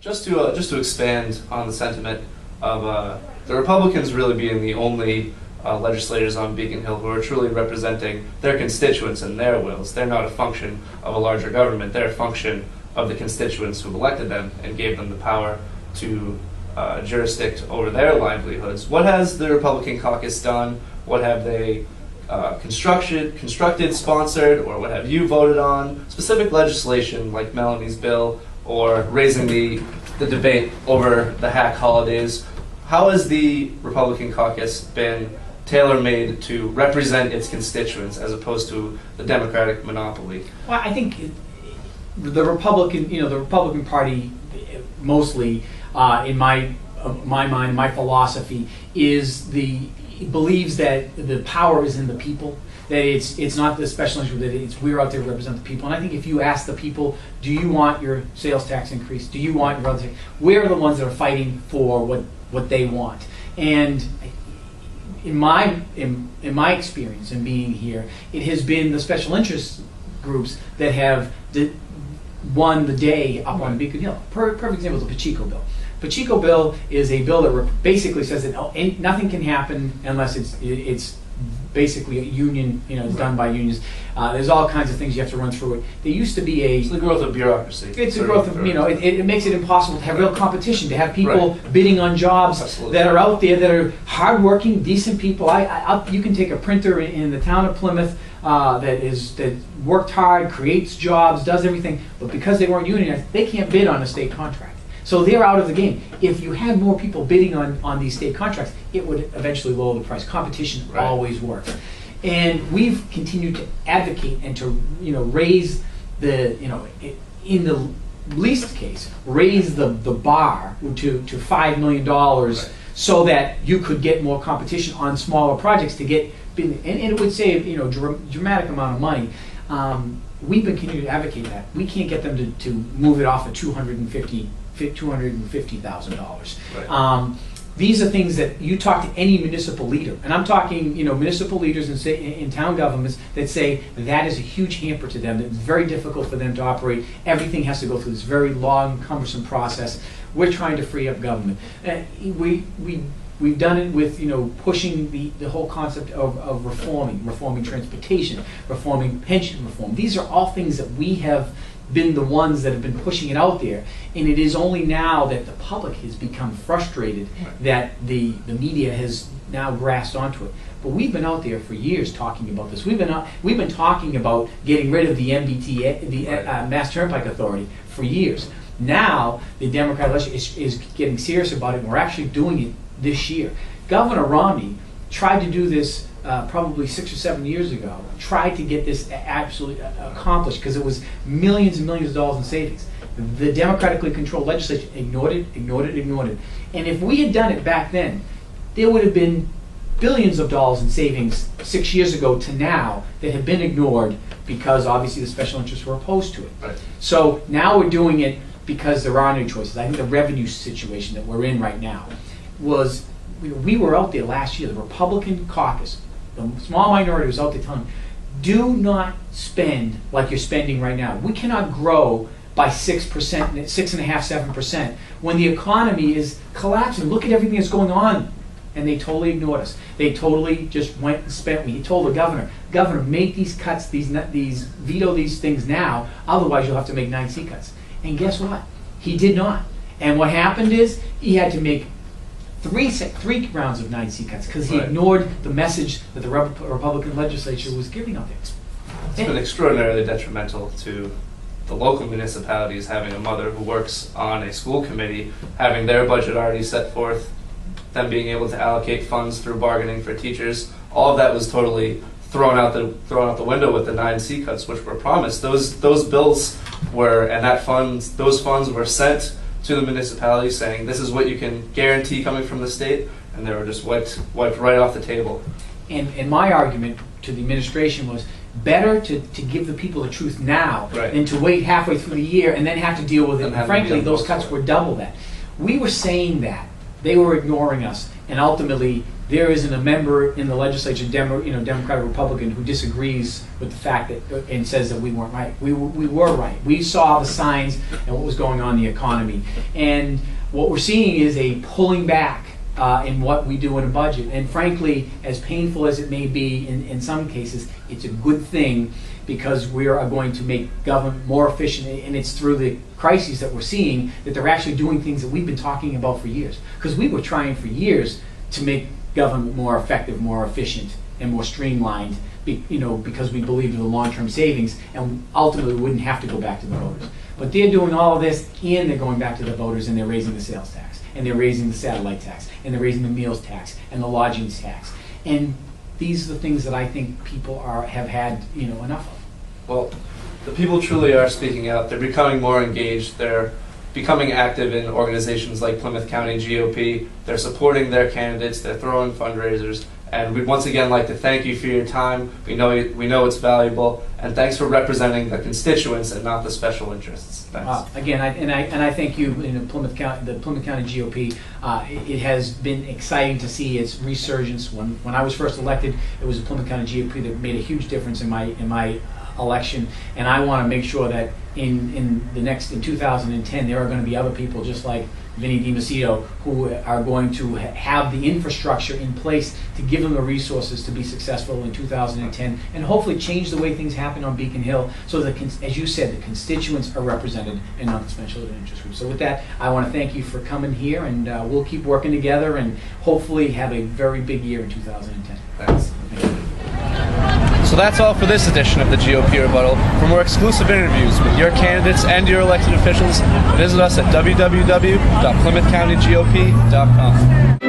Just to expand on the sentiment of the Republicans really being the only legislators on Beacon Hill who are truly representing their constituents and their wills. They're not a function of a larger government. They're a function of the constituents who elected them and gave them the power to jurisdict over their livelihoods. What has the Republican caucus done? What have they constructed, sponsored, or what have you voted on? Specific legislation like Melanie's bill or raising the debate over the hack holidays. How has the Republican caucus been tailor-made to represent its constituents as opposed to the Democratic monopoly? Well, I think the Republican Party, mostly in my mind, my philosophy believes that the power is in the people. That it's not the special interest, that we're out there to represent the people. And I think if you ask the people, do you want your sales tax increase? Do you want your other thing? We're the ones that are fighting for what they want. And in my experience in being here, it has been the special interest groups that have won the day up on Beacon Hill. Perfect example is the Pacheco bill. Pacheco bill is a bill that basically says that nothing can happen unless it's basically a union, it's done by unions. There's all kinds of things you have to run through it. There used to be It's the growth of bureaucracy. It's the growth of, it makes it impossible to have real competition, to have people bidding on jobs that are out there, that are hardworking, decent people. You can take a printer in the town of Plymouth that worked hard, creates jobs, does everything, but because they weren't unionized, they can't bid on a state contract. So they're out of the game. If you had more people bidding on these state contracts, it would eventually lower the price. Competition always works. And we've continued to advocate and to raise the, in the least case, raise the bar to $5 million so that you could get more competition on smaller projects to get, and it would save dramatic amount of money. We've been continuing to advocate that. We can't get them to move it off at $250,000. These are things that you talk to any municipal leader, and I'm talking, municipal leaders in town governments that say that is a huge hamper to them. It's very difficult for them to operate. Everything has to go through this very long, cumbersome process. We're trying to free up government. We've done it with pushing the whole concept of reforming transportation, reforming pension reform. These are all things that we have been the ones that have been pushing it out there, and it is only now that the public has become frustrated that the media has now grasped onto it. But we've been out there for years talking about this. We've been talking about getting rid of the MBTA, the Mass Turnpike Authority, for years. Now the Democratic legislature is getting serious about it, and we're actually doing it this year. Governor Romney tried to do this probably 6 or 7 years ago, tried to get this absolutely accomplished because it was millions and millions of dollars in savings. The democratically controlled legislature ignored it. And if we had done it back then, there would have been billions of dollars in savings 6 years ago to now that have been ignored because obviously the special interests were opposed to it. Right. So now we're doing it because there are no choices. I think the revenue situation that we're in right now was, we were out there last year, the Republican caucus, the small minority was out there telling them, do not spend like you're spending right now. We cannot grow by 6%, 6.5%, 7% when the economy is collapsing. Look at everything that's going on. And they totally ignored us. They totally just went and spent. We told the governor, make these cuts, veto these things now, otherwise you'll have to make 9C cuts. And guess what? He did not. And what happened is he had to make three rounds of 9C cuts because he ignored the message that the Republican legislature was giving out there. It's been extraordinarily detrimental to the local municipalities having a mother who works on a school committee, having their budget already set forth, them being able to allocate funds through bargaining for teachers. All of that was totally thrown out the window with the 9C cuts, which were promised. Those bills were, and those funds were sent to the municipality saying this is what you can guarantee coming from the state, and they were just wiped right off the table. And my argument to the administration was better to give the people the truth now than to wait halfway through the year and then have to deal with it. And frankly, those cuts were double that. We were saying that. They were ignoring us, and ultimately there isn't a member in the legislature, Democrat or Republican, who disagrees with the fact that and says that we weren't right. We were right. We saw the signs and what was going on in the economy, and what we're seeing is a pulling back in what we do in a budget. And frankly, as painful as it may be in some cases, it's a good thing, because we are going to make government more efficient, and it's through the crises that we're seeing that they're actually doing things that we've been talking about for years. Because we were trying for years to make government more effective, more efficient, and more streamlined, because we believed in the long-term savings, and ultimately we wouldn't have to go back to the voters. But they're doing all of this, and they're going back to the voters, and they're raising the sales tax, and they're raising the satellite tax, and they're raising the meals tax, and the lodging tax. And these are the things that I think people have had enough of. Well, the people truly are speaking out. They're becoming more engaged. They're becoming active in organizations like Plymouth County GOP. They're supporting their candidates. They're throwing fundraisers. And we'd once again like to thank you for your time. We know it's valuable. And thanks for representing the constituents and not the special interests. Thanks. Again, I thank you in the Plymouth County GOP. It has been exciting to see its resurgence. When I was first elected, it was the Plymouth County GOP that made a huge difference in my election, and I want to make sure that in 2010 there are going to be other people just like Vinnie deMacedo who are going to have the infrastructure in place to give them the resources to be successful in 2010, and hopefully change the way things happen on Beacon Hill, so that, as you said, the constituents are represented and not the special interest groups. So with that, I want to thank you for coming here, and we'll keep working together and hopefully have a very big year in 2010. Thanks. Thank you. So that's all for this edition of the GOP Rebuttal. For more exclusive interviews with your candidates and your elected officials, visit us at www.plymouthcountygop.com.